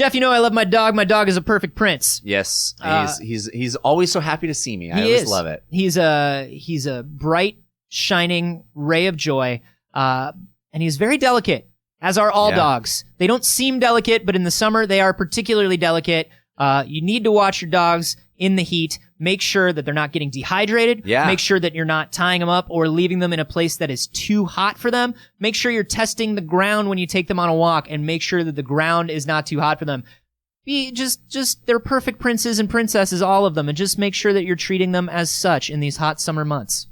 Jeff, I love my dog. My dog is a perfect prince. Yes, he's always so happy to see me. I always love it. He's a bright, shining ray of joy, and he's very delicate, as are all dogs. They don't seem delicate, but in the summer they are particularly delicate. You need to watch your dogs in the heat. Make sure that they're not getting dehydrated. Yeah. Make sure that you're not tying them up or leaving them in a place that is too hot for them. Make sure you're testing the ground when you take them on a walk, and make sure that the ground is not too hot for them. They're perfect princes and princesses, all of them, and just make sure that you're treating them as such in these hot summer months.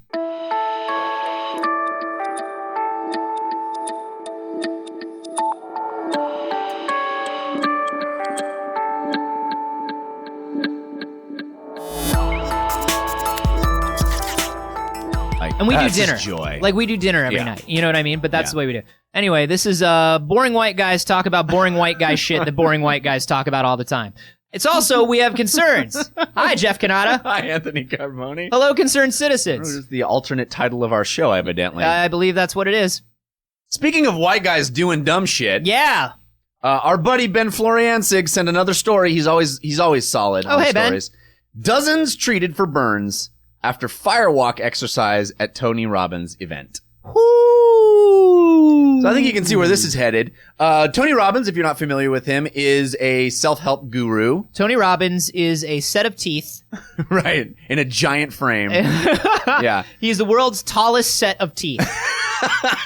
And we do dinner. Joy. Like, we do dinner every night. You know what I mean? But that's the way we do. Anyway, this is boring white guys talk about boring white guy shit that boring white guys talk about all the time. It's also We Have Concerns. Hi, Jeff Canada. Hi, Anthony Carboni. Hello, concerned citizens. This is the alternate title of our show, evidently. I believe that's what it is. Speaking of white guys doing dumb shit. Yeah. Our buddy Ben Floriansig sent another story. He's always solid on stories. Ben. Dozens treated for burns after firewalk exercise at Tony Robbins event. Ooh. So I think you can see where this is headed. Tony Robbins, if you're not familiar with him, is a self-help guru. Tony Robbins is a set of teeth. Right. In a giant frame. Yeah. He's the world's tallest set of teeth.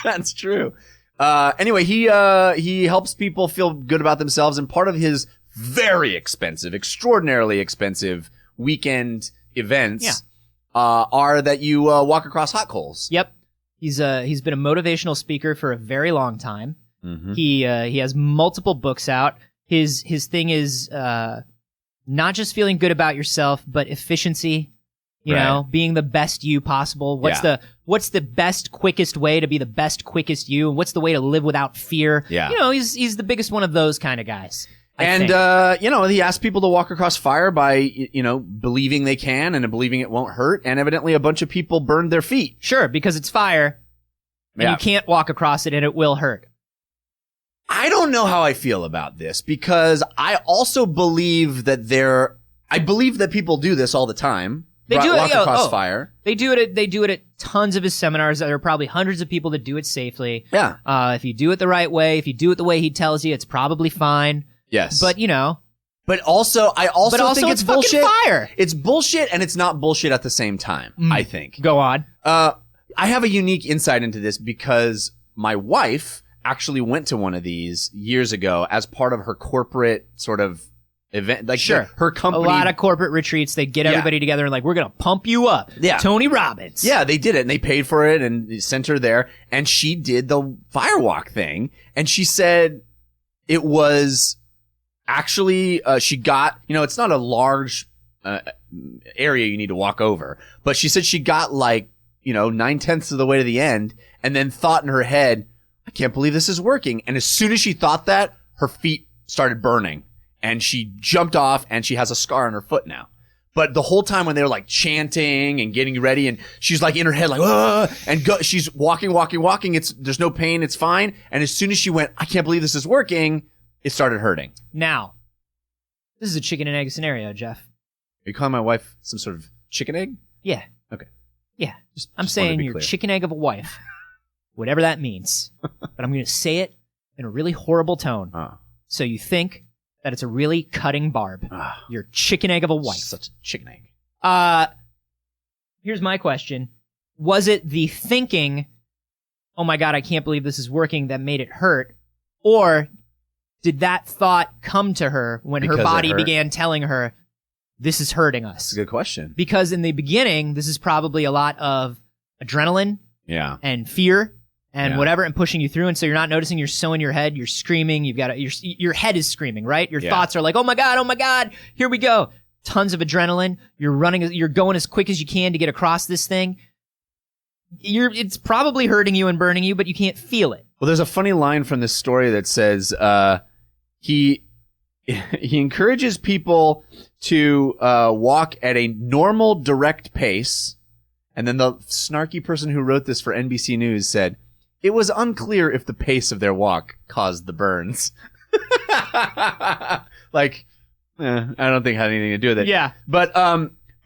That's true. Anyway, he helps people feel good about themselves, and part of his very expensive, extraordinarily expensive weekend events are that you walk across hot coals. Yep. He's been a motivational speaker for a very long time. Mm-hmm. He has multiple books out. His thing is not just feeling good about yourself, but efficiency. You know, being the best you possible. What's the best, quickest way to be the best, quickest you? And what's the way to live without fear? Yeah. You know, he's the biggest one of those kind of guys. And, he asked people to walk across fire by, believing they can and believing it won't hurt. And evidently a bunch of people burned their feet. Sure, because it's fire and you can't walk across it and it will hurt. I don't know how I feel about this, because I also believe that I believe that people do this all the time. They do walk across fire. They do it at tons of his seminars. There are probably hundreds of people that do it safely. Yeah. If you do it the right way, if you do it the way he tells you, it's probably fine. Yes. But, But also think it's bullshit. Fire. It's bullshit, and it's not bullshit at the same time, I think. Go on. I have a unique insight into this because my wife actually went to one of these years ago as part of her corporate sort of event. Like, sure. Her company. A lot of corporate retreats, they get everybody together and like, we're going to pump you up. Yeah. Tony Robbins. Yeah, they did it, and they paid for it and sent her there, and she did the firewalk thing, and she said it was actually, she got, it's not a large area you need to walk over, but she said she got 9/10 of the way to the end, and then thought in her head, I can't believe this is working. And as soon as she thought that, her feet started burning, and she jumped off, and she has a scar on her foot now. But the whole time when they were chanting and getting ready, and she's in her head she's walking. There's no pain. It's fine. And as soon as she went, I can't believe this is working, it started hurting. Now, this is a chicken and egg scenario, Jeff. Are you calling my wife some sort of chicken egg? Yeah. Okay. Yeah. I'm saying you're chicken egg of a wife. Whatever that means. But I'm going to say it in a really horrible tone. So you think that it's a really cutting barb. You're chicken egg of a wife. Such a chicken egg. Here's my question. Was it the thinking, oh my God, I can't believe this is working, that made it hurt? Or did that thought come to her when her body began telling her, this is hurting us? That's a good question. Because in the beginning, this is probably a lot of adrenaline and fear and whatever, and pushing you through. And so you're not noticing, you're so in your head, you're screaming, your head is screaming, right? Your thoughts are like, oh my God, here we go. Tons of adrenaline. You're running, you're going as quick as you can to get across this thing. It's probably hurting you and burning you, but you can't feel it. Well, there's a funny line from this story that says, he encourages people to walk at a normal, direct pace. And then the snarky person who wrote this for NBC News said, it was unclear if the pace of their walk caused the burns. like, I don't think it had anything to do with it. Yeah. But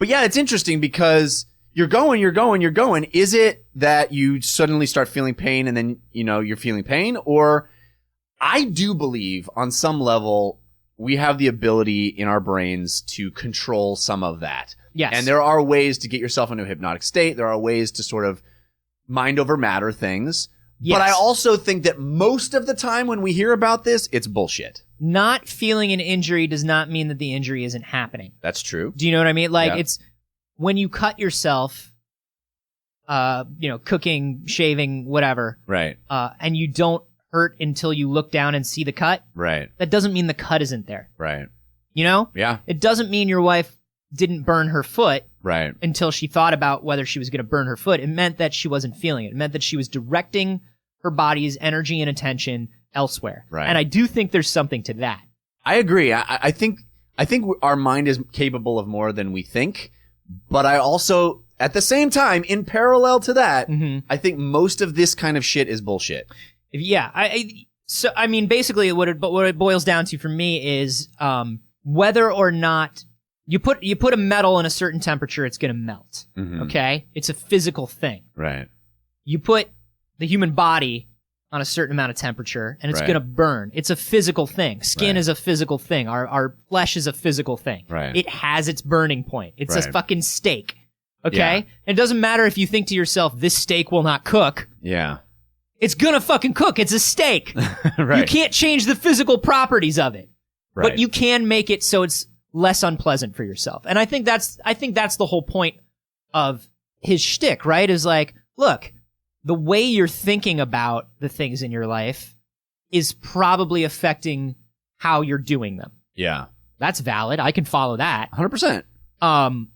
yeah, it's interesting because you're going. Is it that you suddenly start feeling pain and then, you're feeling pain? Or I do believe on some level we have the ability in our brains to control some of that. Yes. And there are ways to get yourself into a hypnotic state. There are ways to sort of mind over matter things. Yes. But I also think that most of the time when we hear about this, it's bullshit. Not feeling an injury does not mean that the injury isn't happening. That's true. Do you know what I mean? Like, it's when you cut yourself, cooking, shaving, whatever. Right. And you don't hurt until you look down and see the cut. Right. That doesn't mean the cut isn't there. Right. You know? Yeah. It doesn't mean your wife didn't burn her foot. Right. Until she thought about whether she was going to burn her foot. It meant that she wasn't feeling it. It meant that she was directing her body's energy and attention elsewhere. Right. And I do think there's something to that. I agree. I think our mind is capable of more than we think, but I also, at the same time, in parallel to that, I think most of this kind of shit is bullshit. Yeah. Basically what it boils down to for me is whether or not you put a metal in a certain temperature, it's going to melt. Okay? It's a physical thing. Right. You put the human body on a certain amount of temperature and it's going to burn. It's a physical thing. Skin is a physical thing. Our flesh is a physical thing. Right. It has its burning point. It's a fucking steak. Okay? Yeah. And it doesn't matter if you think to yourself, this steak will not cook. Yeah. It's gonna fucking cook. It's a steak. Right. You can't change the physical properties of it. Right. But you can make it so it's less unpleasant for yourself. And I think that's the whole point of his shtick, right? Is like, look, the way you're thinking about the things in your life is probably affecting how you're doing them. Yeah. That's valid. I can follow that. 100%. I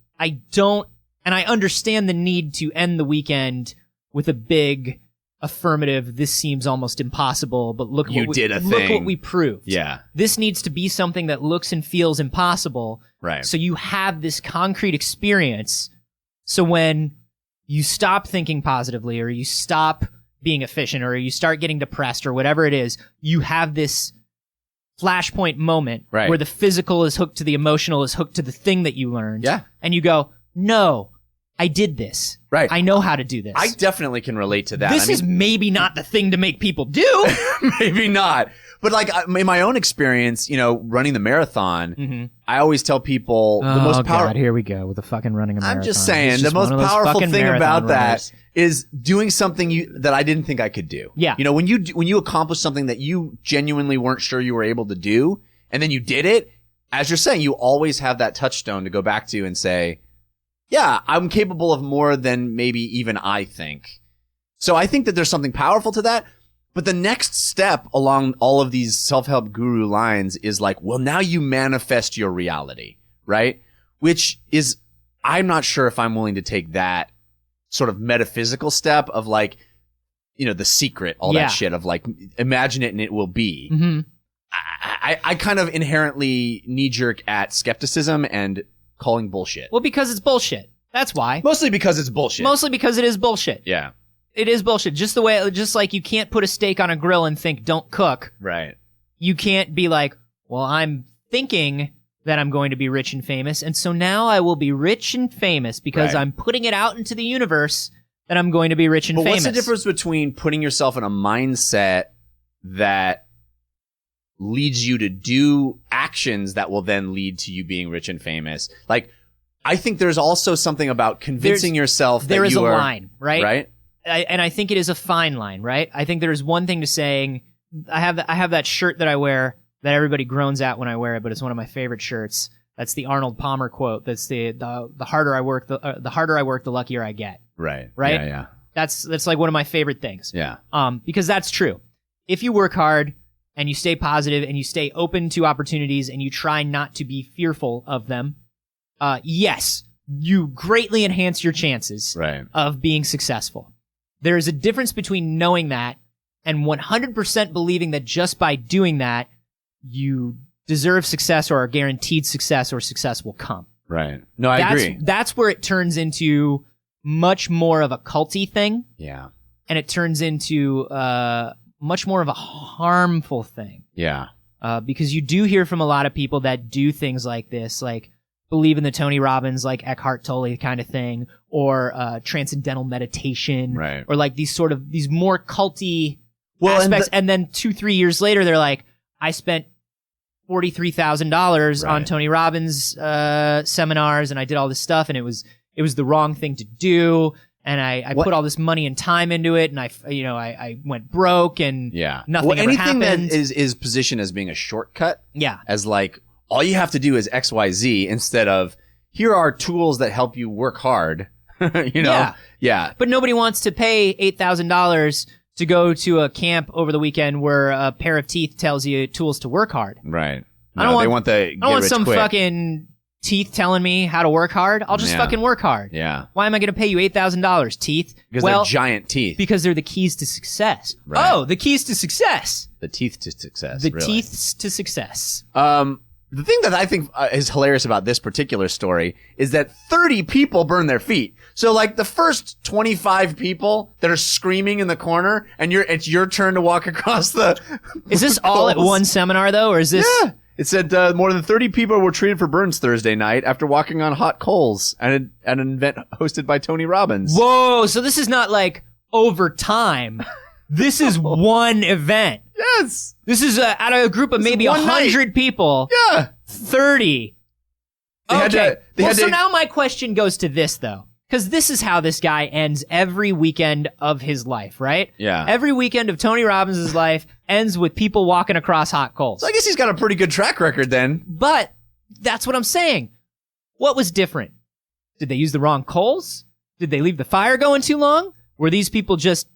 understand the need to end the weekend with a big affirmative, this seems almost impossible, but look what we proved. Yeah. This needs to be something that looks and feels impossible. Right. So you have this concrete experience. So when you stop thinking positively or you stop being efficient or you start getting depressed or whatever it is, you have this flashpoint moment where the physical is hooked to the emotional is hooked to the thing that you learned. Yeah. And you go, no, I did this. Right. I know how to do this. I definitely can relate to that. This is maybe not the thing to make people do. Maybe not. But like in my own experience, running the marathon, I always tell people the most powerful. God, here we go with the fucking running a marathon. I'm just saying the most powerful thing about that is doing something that I didn't think I could do. Yeah. When you accomplish something that you genuinely weren't sure you were able to do, and then you did it, as you're saying, you always have that touchstone to go back to and say, yeah, I'm capable of more than maybe even I think. So I think that there's something powerful to that. But the next step along all of these self-help guru lines is like, well, now you manifest your reality, right? Which is, I'm not sure if I'm willing to take that sort of metaphysical step of like, The Secret, all that shit of like, imagine it and it will be. Mm-hmm. I kind of inherently knee-jerk at skepticism and calling bullshit. Well, because it's bullshit. That's why. Mostly because it's bullshit. Mostly because it is bullshit. Yeah. It is bullshit. Just like you can't put a steak on a grill and think, don't cook. Right. You can't be like, well, I'm thinking that I'm going to be rich and famous, and so now I will be rich and famous because I'm putting it out into the universe that I'm going to be rich and famous. But what's the difference between putting yourself in a mindset that leads you to do actions that will then lead to you being rich and famous? Like, I think there's also something about convincing yourself that there is you are... a line, right? Right? And I think it is a fine line, right? I think there is one thing to saying, I have that shirt that I wear that everybody groans at when I wear it, but it's one of my favorite shirts. That's the Arnold Palmer quote. That's the harder I work, the harder I work, the luckier I get. Right. Right. Yeah. That's like one of my favorite things. Yeah. Because that's true. If you work hard and you stay positive and you stay open to opportunities and you try not to be fearful of them, yes, you greatly enhance your chances of being successful. There is a difference between knowing that and 100% believing that just by doing that, you deserve success or are guaranteed success or success will come. Right. No, I agree. That's where it turns into much more of a culty thing. Yeah. And it turns into much more of a harmful thing. Yeah. because you do hear from a lot of people that do things like this, like believe in the Tony Robbins, like Eckhart Tolle kind of thing, or transcendental meditation, right, or like these more culty aspects. And then 2-3 years later, they're like, I spent $43,000 on Tony Robbins seminars, and I did all this stuff, and it was the wrong thing to do. And I put all this money and time into it, and I went broke, and nothing ever happened. Anything that is positioned as being a shortcut, as like all you have to do is X, Y, Z, instead of here are tools that help you work hard. But nobody wants to pay $8,000 to go to a camp over the weekend where a pair of teeth tells you tools to work hard. Right. No, I don't want some fucking teeth telling me how to work hard. I'll just fucking work hard. Yeah. Why am I going to pay you $8,000, teeth? Because they're giant teeth. Because they're the keys to success. Right. Oh, the keys to success. The teeth to success. The teeth to success. The thing that I think is hilarious about this particular story is that 30 people burn their feet. So like the first 25 people that are screaming in the corner, and it's your turn to walk across the. Is this all at one seminar though, or is this? Yeah. It said more than 30 people were treated for burns Thursday night after walking on hot coals at an event hosted by Tony Robbins. Whoa! So this is not like over time. This is one event. Yes. This is out of a group of maybe 100 people. Yeah. 30. Okay. So now my question goes to this though. Because this is how this guy ends every weekend of his life, right? Yeah. Every weekend of Tony Robbins' life ends with people walking across hot coals. So I guess he's got a pretty good track record then. But that's what I'm saying. What was different? Did they use the wrong coals? Did they leave the fire going too long? Were these people just...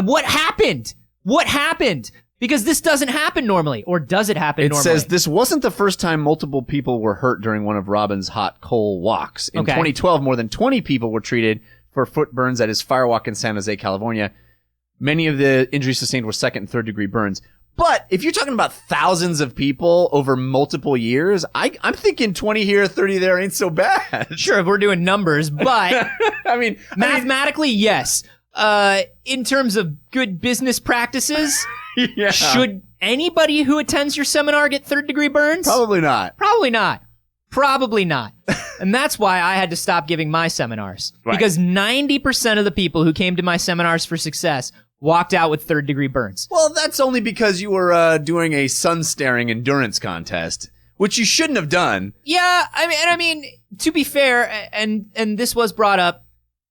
What happened? What happened? Because this doesn't happen normally. Or does it happen normally? It says this wasn't the first time multiple people were hurt during one of Robbins' hot coal walks. In 2012, more than 20 people were treated for foot burns at his firewalk in San Jose, California. Many of the injuries sustained were second and third degree burns. But if you're talking about thousands of people over multiple years, I'm thinking 20 here, 30 there ain't so bad. Sure, if we're doing numbers, but mathematically, yes. In terms of good business practices, should anybody who attends your seminar get third degree burns? Probably not. Probably not. Probably not. And that's why I had to stop giving my seminars. Right. Because 90% of the people who came to my seminars for success walked out with third degree burns. Well, that's only because you were doing a sun staring endurance contest, which you shouldn't have done. Yeah, I mean, to be fair, and this was brought up,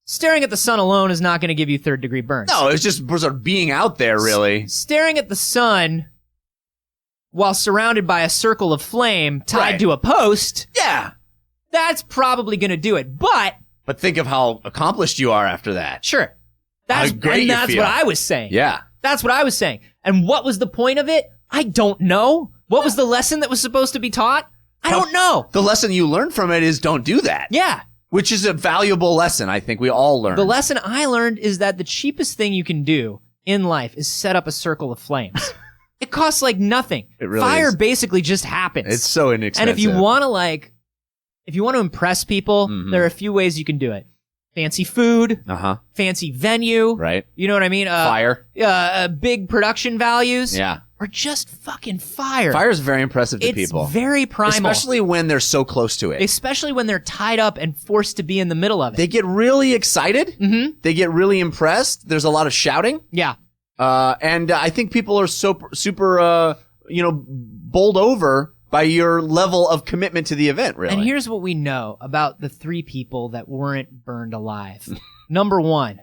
staring at the sun alone is not going to give you third degree burns. No, it's just sort of being out there, really. Staring at the sun while surrounded by a circle of flame tied to a post. Yeah. That's probably going to do it. But think of how accomplished you are after that. Sure. That's what I was saying. Yeah. That's what I was saying. And what was the point of it? I don't know. What was the lesson that was supposed to be taught? I don't know. The lesson you learned from it is don't do that. Yeah. Which is a valuable lesson, I think we all learned. The lesson I learned is that the cheapest thing you can do in life is set up a circle of flames. It costs like nothing. It really Fire is. basically just happens. It's so inexpensive. And if you want to impress people, there are a few ways you can do it. Fancy food, fancy venue, right? You know what I mean? Fire, big production values, yeah, or just fucking fire. Fire is very impressive to people. It's very primal, especially when they're so close to it. Especially when they're tied up and forced to be in the middle of it. They get really excited. Mm-hmm. They get really impressed. There's a lot of shouting. Yeah, and I think people are super, bowled over by your level of commitment to the event, really. And here's what we know about the 3 people that weren't burned alive. Number 1,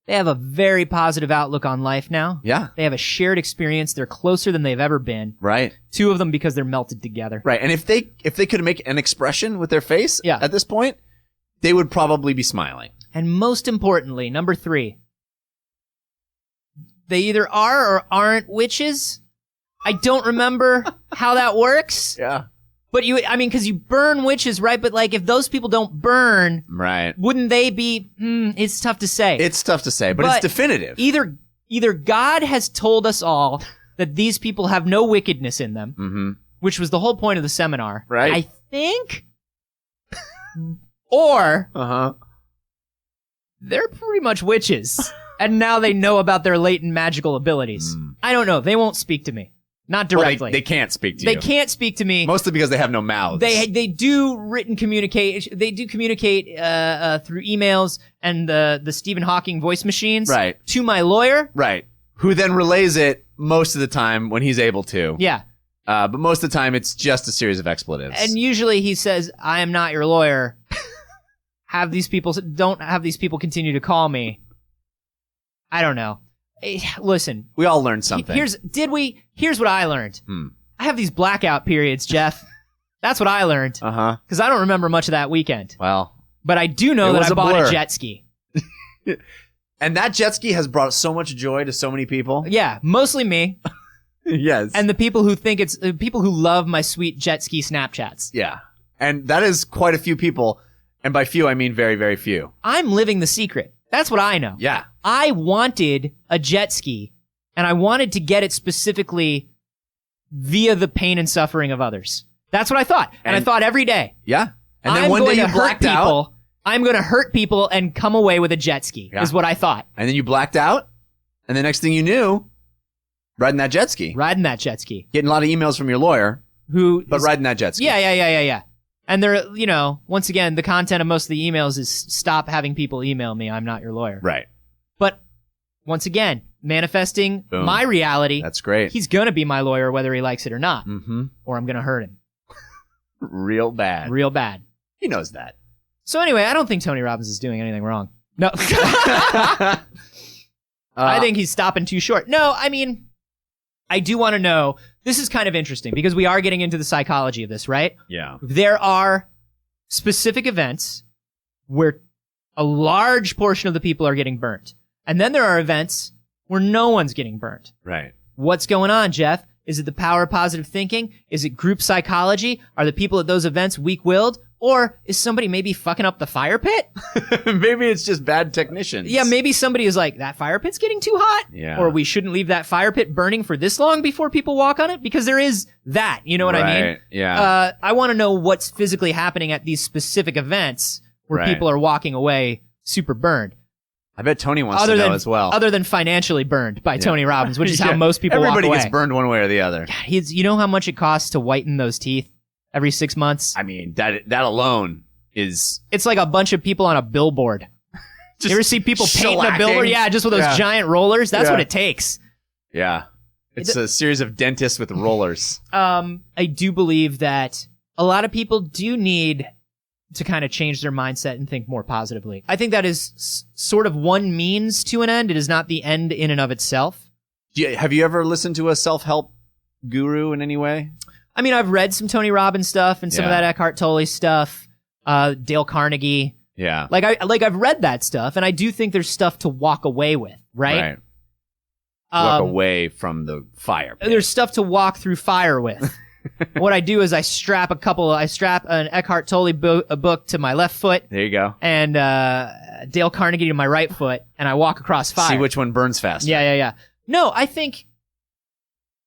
they have a very positive outlook on life now. Yeah. They have a shared experience. They're closer than they've ever been. Right. 2 of them because they're melted together. Right. And if they could make an expression with their face at this point, they would probably be smiling. And most importantly, number 3, they either are or aren't witches. I don't remember how that works. Yeah. But because you burn witches, right? But like, if those people don't burn, right, wouldn't they be, it's tough to say. It's tough to say, but it's definitive. Either God has told us all that these people have no wickedness in them, which was the whole point of the seminar. Right. I think. Or. They're pretty much witches. And now they know about their latent magical abilities. I don't know. They won't speak to me. Not directly. Well, they can't speak to you. They can't speak to me. Mostly because they have no mouths. They do written communication. They do communicate through emails and the Stephen Hawking voice machines. Right. To my lawyer. Right. Who then relays it most of the time when he's able to. Yeah. But most of the time, it's just a series of expletives. And usually he says, "I am not your lawyer. Don't have these people continue to call me." I don't know. Listen. We all learned something. Here's what I learned. I have these blackout periods, Jeff. That's what I learned. Uh-huh. Because I don't remember much of that weekend. Well. But I do know that I bought a jet ski. And that jet ski has brought so much joy to so many people. Yeah, mostly me. Yes. And the people who think people who love my sweet jet ski Snapchats. Yeah. And that is quite a few people. And by few, I mean very, very few. I'm living the secret. That's what I know. Yeah. I wanted a jet ski, and I wanted to get it specifically via the pain and suffering of others. That's what I thought. And I thought every day. Yeah. And then one day you blacked out. I'm going to hurt people and come away with a jet ski, is what I thought. And then you blacked out. And the next thing you knew, riding that jet ski. Getting a lot of emails from your lawyer. But riding that jet ski. Yeah. And they're, once again, the content of most of the emails is stop having people email me. I'm not your lawyer. Right. But once again, manifesting my reality. That's great. He's going to be my lawyer whether he likes it or not. Mm-hmm. Or I'm going to hurt him. Real bad. He knows that. So anyway, I don't think Tony Robbins is doing anything wrong. No. I think he's stopping too short. No, I mean, I do want to know. This is kind of interesting because we are getting into the psychology of this, right? Yeah. There are specific events where a large portion of the people are getting burnt. And then there are events where no one's getting burnt. Right. What's going on, Jeff? Is it the power of positive thinking? Is it group psychology? Are the people at those events weak-willed? Or is somebody maybe fucking up the fire pit? Maybe it's just bad technicians. Yeah, maybe somebody is like, that fire pit's getting too hot. Yeah. Or we shouldn't leave that fire pit burning for this long before people walk on it. Because there is that. You know what I mean? Yeah. I want to know what's physically happening at these specific events where people are walking away super burned. I bet Tony wants to know as well. Other than financially burned by Tony Robbins, which is how most people walk away. Everybody gets burned one way or the other. God, you know how much it costs to whiten those teeth every 6 months? I mean, that alone is... It's like a bunch of people on a billboard. You ever see people painting a billboard? Yeah, just with those giant rollers. That's what it takes. Yeah. It's a series of dentists with rollers. I do believe that a lot of people do need to kind of change their mindset and think more positively. I think that is sort of one means to an end. It is not the end in and of itself. Have you ever listened to a self-help guru in any way? I mean, I've read some Tony Robbins stuff and some of that Eckhart Tolle stuff, Dale Carnegie. Yeah. I've read that stuff, and I do think there's stuff to walk away with, right? Walk away from the fire pit. There's stuff to walk through fire with. What I do is I strap an Eckhart Tolle book to my left foot. There you go. And Dale Carnegie to my right foot, and I walk across fire. See which one burns faster. Yeah. No, I think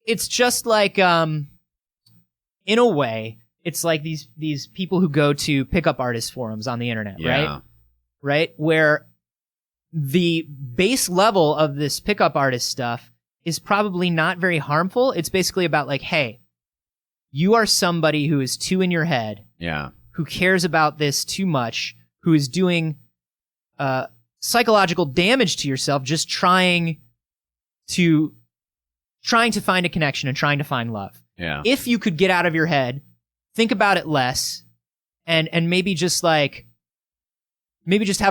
it's just like, in a way, it's like these people who go to pickup artist forums on the internet, right? Right? Where the base level of this pickup artist stuff is probably not very harmful. It's basically about like, hey, you are somebody who is too in your head. Yeah. Who cares about this too much, who is doing psychological damage to yourself just trying to find a connection and trying to find love. Yeah. If you could get out of your head, think about it less, and maybe just have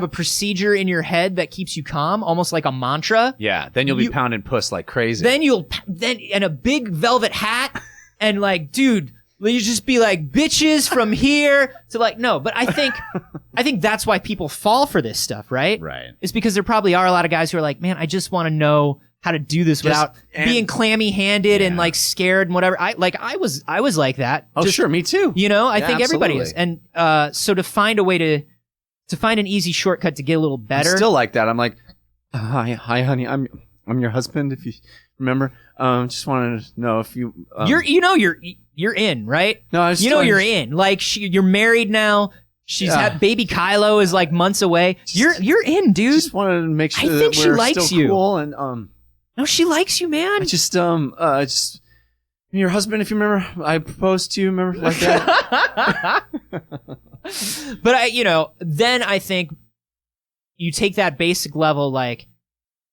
a procedure in your head that keeps you calm, almost like a mantra. Yeah. Then you'll be pounding puss like crazy. And a big velvet hat. And like, dude, you just be like, bitches from here to like, no. But I think that's why people fall for this stuff, right? Right. It's because there probably are a lot of guys who are like, man, I just want to know how to do this without being clammy-handed and like scared and whatever. I was like that. Oh, sure, me too. You know, I think everybody is. And so to find a way to find an easy shortcut to get a little better. I'm still like that. I'm like, hi, honey. I'm your husband. If you remember, just wanted to know if you. You're in, right? No, I just you're in. Like you're married now. She's baby Kylo is like months away. You're in, dude. Just wanted to make sure that we're still cool and No, she likes you, man. I just Your husband, if you remember, I proposed to you, remember, like that. But then I think you take that basic level, like,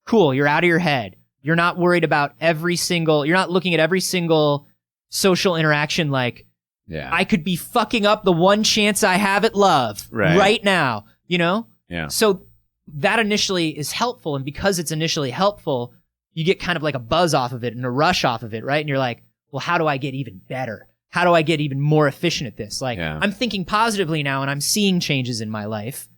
cool, you're out of your head. You're not worried about you're not looking at every single social interaction like, I could be fucking up the one chance I have at love right now, Yeah. So that initially is helpful. And because it's initially helpful, you get kind of like a buzz off of it and a rush off of it, right? And you're like, well, how do I get even better? How do I get even more efficient at this? Like, I'm thinking positively now and I'm seeing changes in my life.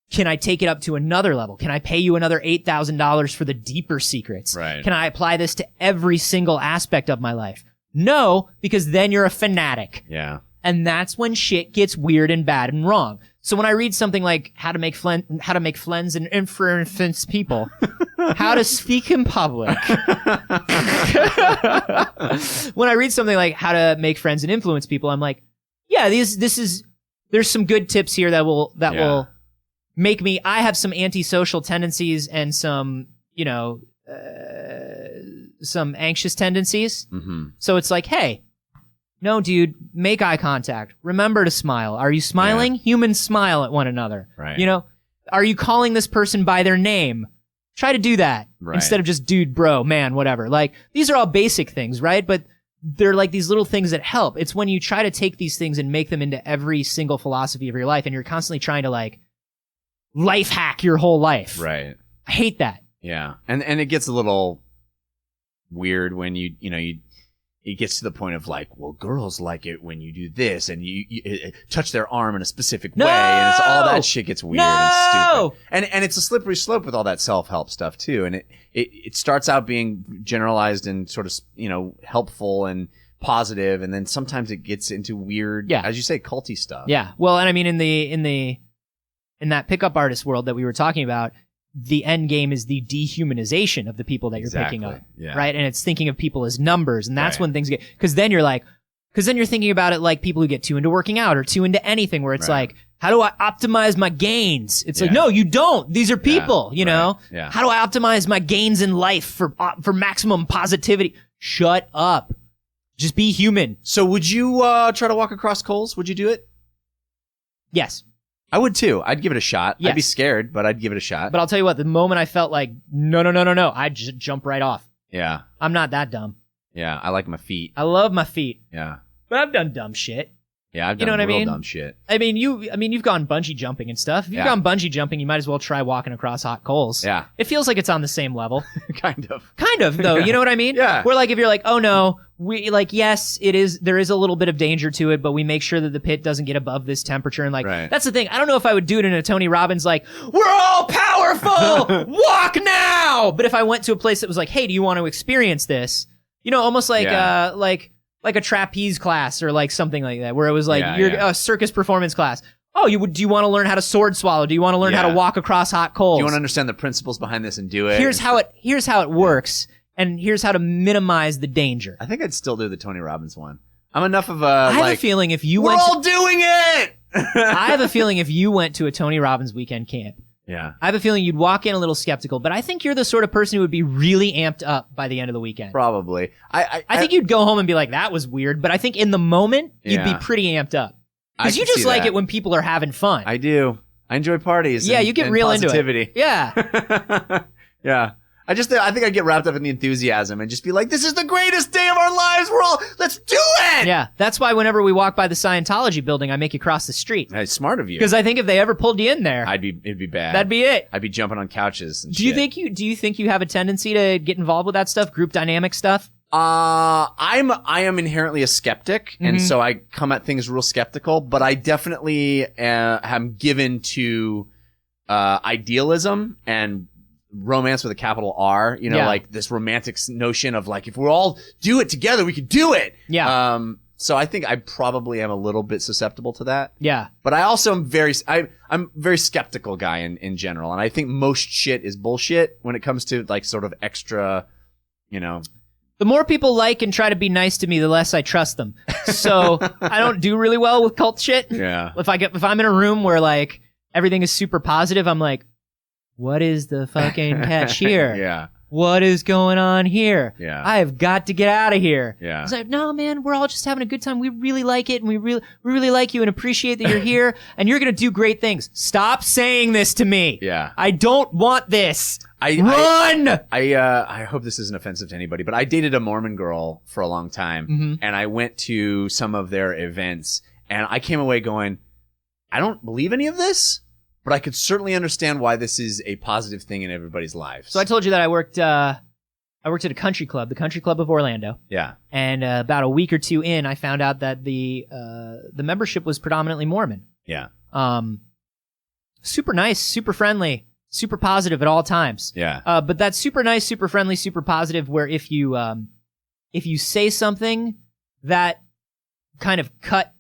Can I take it up to another level? Can I pay you another $8,000 for the deeper secrets? Right. Can I apply this to every single aspect of my life? No, because then you're a fanatic. Yeah. And that's when shit gets weird and bad and wrong. So when I read something like how to make friends and influence people, how to speak in public. When I read something like how to make friends and influence people, I'm like, yeah, there's some good tips here that will make me. I have some antisocial tendencies and some, some anxious tendencies. Mm-hmm. So it's like, hey, no, dude, make eye contact. Remember to smile. Are you smiling? Yeah. Humans smile at one another. Right. Are you calling this person by their name? Try to do that instead of just dude, bro, man, whatever. Like, these are all basic things, right? But they're like these little things that help. It's when you try to take these things and make them into every single philosophy of your life and you're constantly trying to like life hack your whole life. Right. I hate that. Yeah. And it gets a little weird when it gets to the point of like, well, girls like it when you do this and you touch their arm in a specific way, and it's all that shit gets weird and stupid. And it's a slippery slope with all that self-help stuff too. And it starts out being generalized and sort of, helpful and positive, and then sometimes it gets into weird, as you say, culty stuff. Yeah. Well, and I mean in that pickup artist world that we were talking about, the end game is the dehumanization of the people that you're picking up, right? And it's thinking of people as numbers, and that's when things get, because then you're thinking about it like people who get too into working out or too into anything, where it's like, how do I optimize my gains? It's like, no, you don't. These are people, you know? Yeah. How do I optimize my gains in life for maximum positivity? Shut up. Just be human. So would you try to walk across coals? Would you do it? Yes. I would too. I'd give it a shot. Yes. I'd be scared, but I'd give it a shot. But I'll tell you what, the moment I felt like, no, I'd just jump right off. Yeah. I'm not that dumb. Yeah, I like my feet. I love my feet. Yeah. But I've done dumb shit. Yeah, I've done real dumb shit. I mean, you've gone bungee jumping and stuff. If you've gone bungee jumping, you might as well try walking across hot coals. Yeah. It feels like it's on the same level. Kind of, though. You know what I mean? Yeah. Where like, if you're like, oh no, yes, there is a little bit of danger to it, but we make sure that the pit doesn't get above this temperature. And like, that's the thing. I don't know if I would do it in a Tony Robbins, like, we're all powerful, walk now. But if I went to a place that was like, hey, do you want to experience this? Almost like, like a trapeze class or like something like that, where it was like a circus performance class. Oh, do you want to learn how to sword swallow? Do you want to learn how to walk across hot coals? Do you want to understand the principles behind this and do it? Here's how it works, and here's how to minimize the danger. I think I'd still do the Tony Robbins one. I'm enough of I have a feeling if you went, we're all doing it. I have a feeling if you went to a Tony Robbins weekend camp, I have a feeling you'd walk in a little skeptical, but I think you're the sort of person who would be really amped up by the end of the weekend. Probably. I think you'd go home and be like, that was weird, but I think in the moment, you'd be pretty amped up. Because you just like it when people are having fun. I do. I enjoy parties. Yeah, you get real positivity. Into it. Yeah. Yeah. I think I'd get wrapped up in the enthusiasm and just be like, this is the greatest day of our lives. Let's do it. Yeah. That's why whenever we walk by the Scientology building, I make you cross the street. That's smart of you. Because I think if they ever pulled you in there, it'd be bad. That'd be it. I'd be jumping on couches and do you think you have a tendency to get involved with that stuff, group dynamic stuff? I am inherently a skeptic, and so I come at things real skeptical, but I definitely am given to idealism and romance with a capital R, like this romantic notion of like, if we all do it together, we can do it. Yeah. So I think I probably am a little bit susceptible to that. Yeah. But I also am I'm a very skeptical guy in general. And I think most shit is bullshit when it comes to like sort of extra, The more people like and try to be nice to me, the less I trust them. So I don't do really well with cult shit. Yeah. If I'm in a room where like everything is super positive, I'm like, what is the fucking catch here? Yeah. what is going on here? Yeah. I have got to get out of here. Yeah. It's like, no, man, we're all just having a good time. We really like it, and we really like you and appreciate that you're here, and you're going to do great things. Stop saying this to me. Yeah. I don't want this. Run! I hope this isn't offensive to anybody, but I dated a Mormon girl for a long time, and I went to some of their events, and I came away going, I don't believe any of this, but I could certainly understand why this is a positive thing in everybody's lives. So I told you that I worked at a country club, the Country Club of Orlando. Yeah. And about a week or two in, I found out that the membership was predominantly Mormon. Yeah. Super nice, super friendly, super positive at all times. Yeah. But that's super nice, super friendly, super positive, where if you say something that kind of cut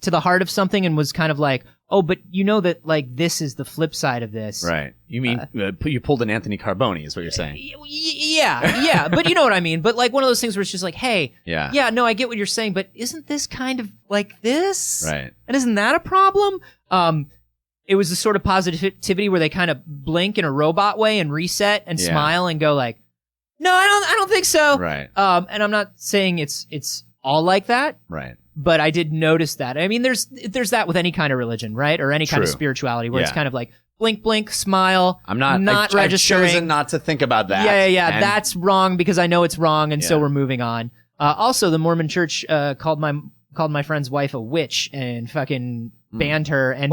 to the heart of something and was kind of like, oh, but you know that, like, this is the flip side of this. Right. You mean you pulled an Anthony Carboni is what you're saying. Yeah. But you know what I mean. But, like, one of those things where it's just like, hey, yeah, no, I get what you're saying, but isn't this kind of like this? Right. And isn't that a problem? It was the sort of positivity where they kind of blink in a robot way and reset and smile and go like, no, I don't think so. Right. And I'm not saying it's all like that. Right. But I did notice that. I mean, there's that with any kind of religion, right? Or any kind of spirituality where it's kind of like blink, blink, smile. I'm not registering. I've chosen not to think about that. Yeah. That's wrong because I know it's wrong, and so we're moving on. Also, the Mormon Church called my friend's wife a witch and fucking banned her and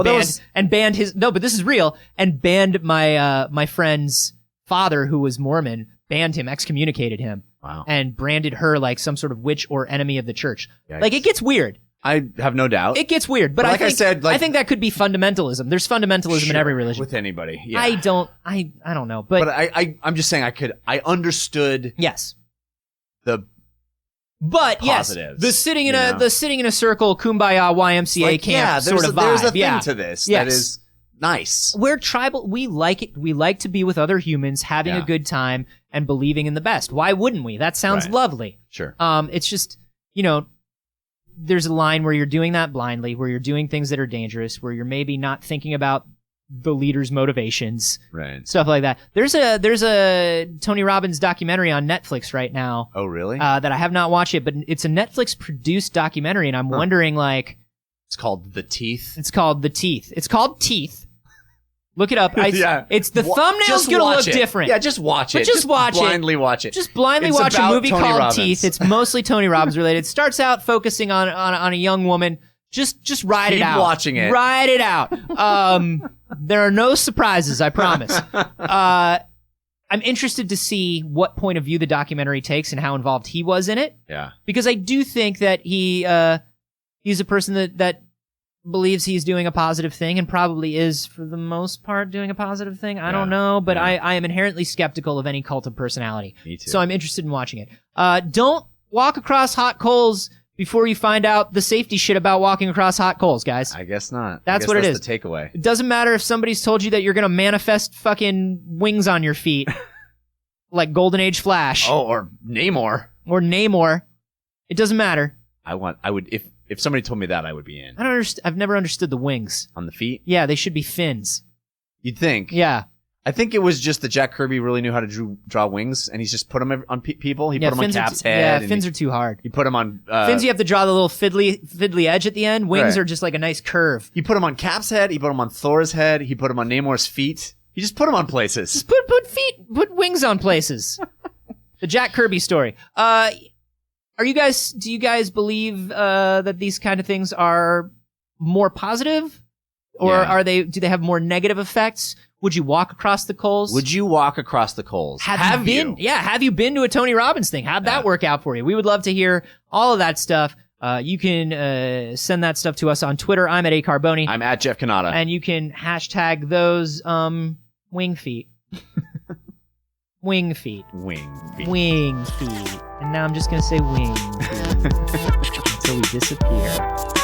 banned his. No, but this is real. And banned my friend's father, who was Mormon, banned him, excommunicated him. Wow. And branded her like some sort of witch or enemy of the church. Yikes. Like, it gets weird. I have no doubt. It gets weird. But like I said, I think that could be fundamentalism. There's fundamentalism in every religion. With anybody. Yeah. I don't know. But I'm just saying I understood yes. the But positives, yes, the sitting in a circle, kumbaya YMCA camp sort of vibe. There's a thing to this that is nice. We're tribal. We like it. We like to be with other humans, having a good time, and believing in the best. Why wouldn't we? That sounds lovely. Sure. It's just, there's a line where you're doing that blindly, where you're doing things that are dangerous, where you're maybe not thinking about the leader's motivations, right? Stuff like that. There's a Tony Robbins documentary on Netflix right now. Oh, really? That I have not watched yet, but it's a Netflix produced documentary, and I'm wondering, like, it's called The Teeth. It's called The Teeth. It's called Teeth. Look it up. It's the thumbnail's gonna look different. Yeah, just watch it. Just watch it. Blindly watch it. Just blindly watch a movie called Teeth. It's mostly Tony Robbins related. It starts out focusing on a young woman. Just ride it out. Keep watching it. Ride it out. There are no surprises, I promise. I'm interested to see what point of view the documentary takes and how involved he was in it. Yeah. Because I do think that he's a person that believes he's doing a positive thing and probably is, for the most part, doing a positive thing. I don't know, but I am inherently skeptical of any cult of personality. Me too. So I'm interested in watching it. Don't walk across hot coals before you find out the safety shit about walking across hot coals, guys. I guess not. That's what it is. The takeaway. It doesn't matter if somebody's told you that you're going to manifest fucking wings on your feet like Golden Age Flash. Oh, or Namor. It doesn't matter. If somebody told me that, I would be in. I've never understood the wings. On the feet? Yeah, they should be fins. You'd think. Yeah. I think it was just that Jack Kirby really knew how to draw wings, and he's just put them on people. He put them on Cap's head. Yeah, fins are too hard. He put them on... fins, you have to draw the little fiddly edge at the end. Wings are just like a nice curve. He put them on Cap's head. He put them on Thor's head. He put them on Namor's feet. He just put them on places. Just put wings on places. The Jack Kirby story. Do you guys believe that these kind of things are more positive, or do they have more negative effects? Would you walk across the coals? Have you? Yeah, have you been to a Tony Robbins thing? How'd that work out for you? We would love to hear all of that stuff. You can send that stuff to us on Twitter. I'm at @Carboni. I'm at Jeff Cannata. And you can hashtag those wing feet. Wing feet. And now I'm just going to say wing feet until we disappear.